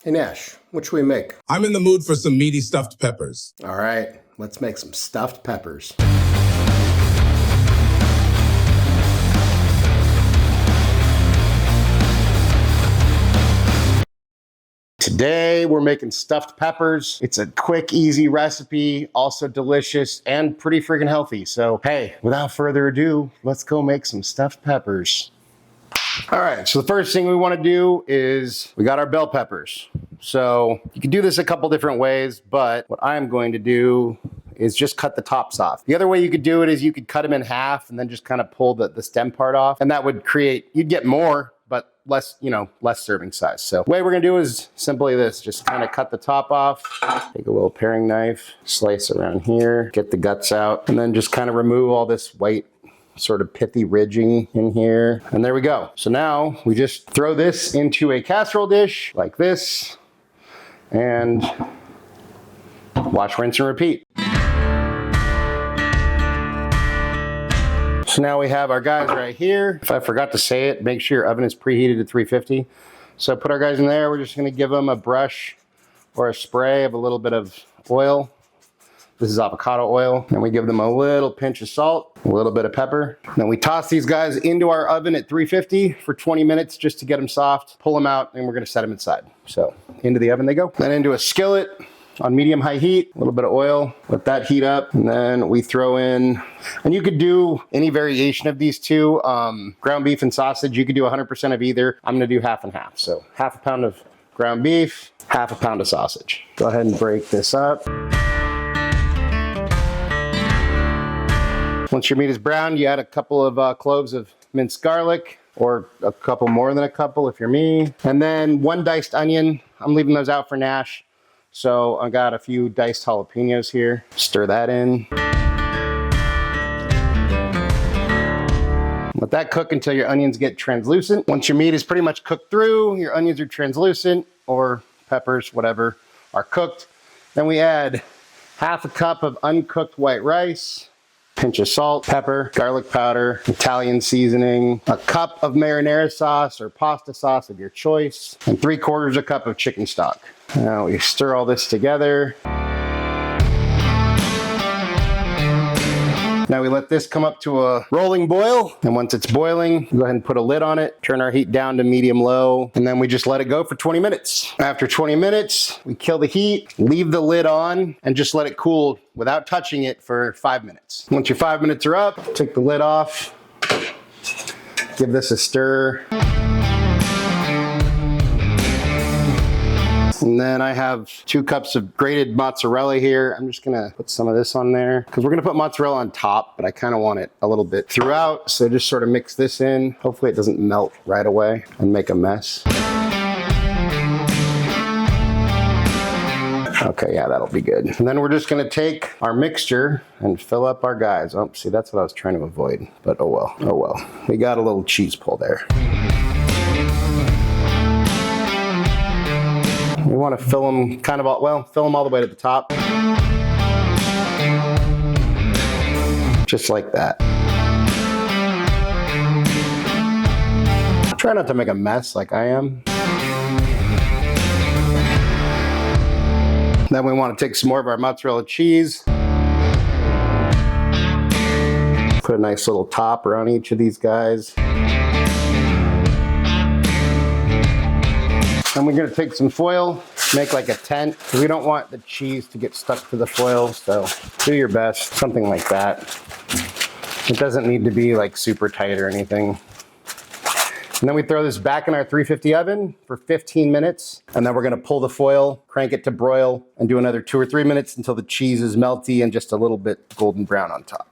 Hey Nash, what should we make? I'm in the mood for some meaty stuffed peppers. All right, let's make some stuffed peppers. Today we're making stuffed peppers. It's a quick, easy recipe, also delicious and pretty freaking healthy. So hey, without further ado, let's go make some stuffed peppers. All right, so the first thing we want to do is we got our bell peppers. So you can do this a couple different ways, but what I'm going to do is just cut the tops off. The other way you could do it is you could cut them in half and then just kind of pull the stem part off, and that would create, you'd get more, but less, less serving size. So the way we're gonna do is simply this, just kind of cut the top off, take a little paring knife, slice around here, get the guts out, and then just kind of remove all this white sort of pithy ridging in here. And there we go. So now we just throw this into a casserole dish like this and wash, rinse, and repeat. So now we have our guys right here. If I forgot to say it, make sure your oven is preheated at 350. So put our guys in there. We're just gonna give them a brush or a spray of a little bit of oil. This is avocado oil. And we give them a little pinch of salt, a little bit of pepper. Then we toss these guys into our oven at 350 for 20 minutes just to get them soft. Pull them out and we're gonna set them inside. So into the oven they go. Then into a skillet on medium-high heat, a little bit of oil, let that heat up. And then we throw in, and you could do any variation of these two, ground beef and sausage. You could do 100% of either. I'm gonna do half and half. So half a pound of ground beef, half a pound of sausage. Go ahead and break this up. Once your meat is brown, you add a couple of cloves of minced garlic, or a couple more than a couple if you're me. And then one diced onion. I'm leaving those out for Nash. So I got a few diced jalapenos here. Stir that in. Let that cook until your onions get translucent. Once your meat is pretty much cooked through, your onions are translucent, or peppers, whatever, are cooked. Then we add half a cup of uncooked white rice, pinch of salt, pepper, garlic powder, Italian seasoning, a cup of marinara sauce or pasta sauce of your choice, and 3/4 cup of chicken stock. Now we stir all this together. Now we let this come up to a rolling boil, and once it's boiling, go ahead and put a lid on it, turn our heat down to medium-low, and then we just let it go for 20 minutes. After 20 minutes, we kill the heat, leave the lid on, and just let it cool without touching it for 5 minutes. Once your 5 minutes are up, take the lid off, give this a stir. And then I have 2 cups of grated mozzarella here. I'm just gonna put some of this on there because we're gonna put mozzarella on top, but I kind of want it a little bit throughout. So just sort of mix this in. Hopefully it doesn't melt right away and make a mess. Okay, yeah, that'll be good. And then we're just gonna take our mixture and fill up our guys. Oh, see, that's what I was trying to avoid, but oh well, oh well. We got a little cheese pull there. We want to fill them kind of all, well, fill them all the way to the top. Just like that. Try not to make a mess like I am. Then we want to take some more of our mozzarella cheese. Put a nice little top around each of these guys. And we're gonna take some foil, make like a tent. We don't want the cheese to get stuck to the foil, so do your best, something like that. It doesn't need to be like super tight or anything. And then we throw this back in our 350 oven for 15 minutes. And then we're gonna pull the foil, crank it to broil, and do another 2 or 3 minutes until the cheese is melty and just a little bit golden brown on top.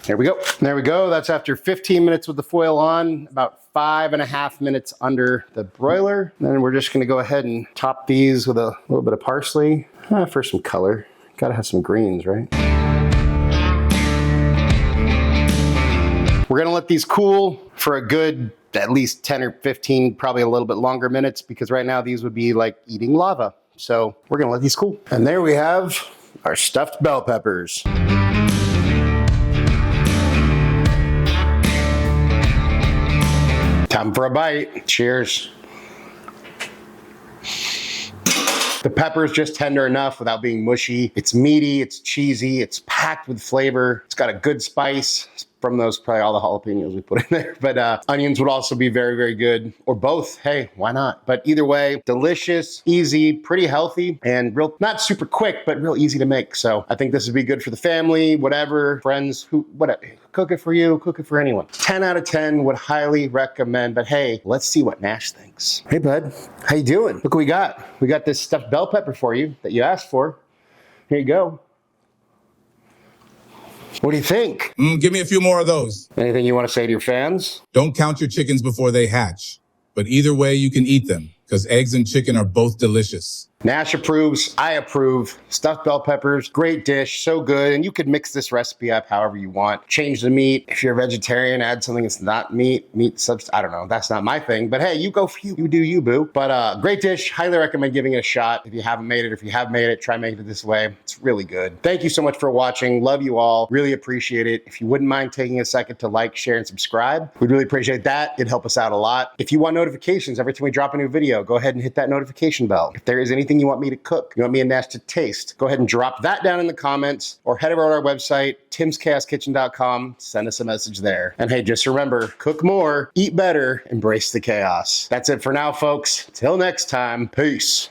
There we go. There we go. That's after 15 minutes with the foil on, about 5.5 minutes under the broiler. Then we're just gonna go ahead and top these with a little bit of parsley for some color. Gotta have some greens, right? We're gonna let these cool for a good at least 10 or 15, probably a little bit longer minutes, because right now these would be like eating lava. So we're gonna let these cool. And there we have our stuffed bell peppers. Time for a bite. Cheers. The pepper is just tender enough without being mushy. It's meaty, it's cheesy, it's packed with flavor. It's got a good spice from those, probably all the jalapenos we put in there. But onions would also be very, very good, or both. Hey, why not? But either way, delicious, easy, pretty healthy, and real, not super quick, but real easy to make. So I think this would be good for the family, whatever, friends, who, whatever. Cook it for you, cook it for anyone. 10 out of 10 would highly recommend. But hey, let's see what Nash thinks. Hey bud, how you doing? Look what we got. We got this stuffed bell pepper for you that you asked for. Here you go. What do you think? Give me a few more of those. Anything you want to say to your fans? Don't count your chickens before they hatch. But either way, you can eat them, because eggs and chicken are both delicious. Nash approves, I approve. Stuffed bell peppers, great dish, so good. And you could mix this recipe up however you want. Change the meat. If you're a vegetarian, add something that's not meat substitute. I don't know, that's not my thing. But hey, you go for you. You do you, boo. But great dish, highly recommend giving it a shot. If you haven't made it, if you have made it, try making it this way. It's really good. Thank you so much for watching. Love you all. Really appreciate it. If you wouldn't mind taking a second to like, share, and subscribe, we'd really appreciate that. It'd help us out a lot. If you want notifications every time we drop a new video, go ahead and hit that notification bell. If there is anything you want me to cook, you want me and Nash to taste, go ahead and drop that down in the comments, or head over to our website, timschaoskitchen.com, send us a message there. And hey, just remember, cook more, eat better, embrace the chaos. That's it for now, folks. Till next time, peace.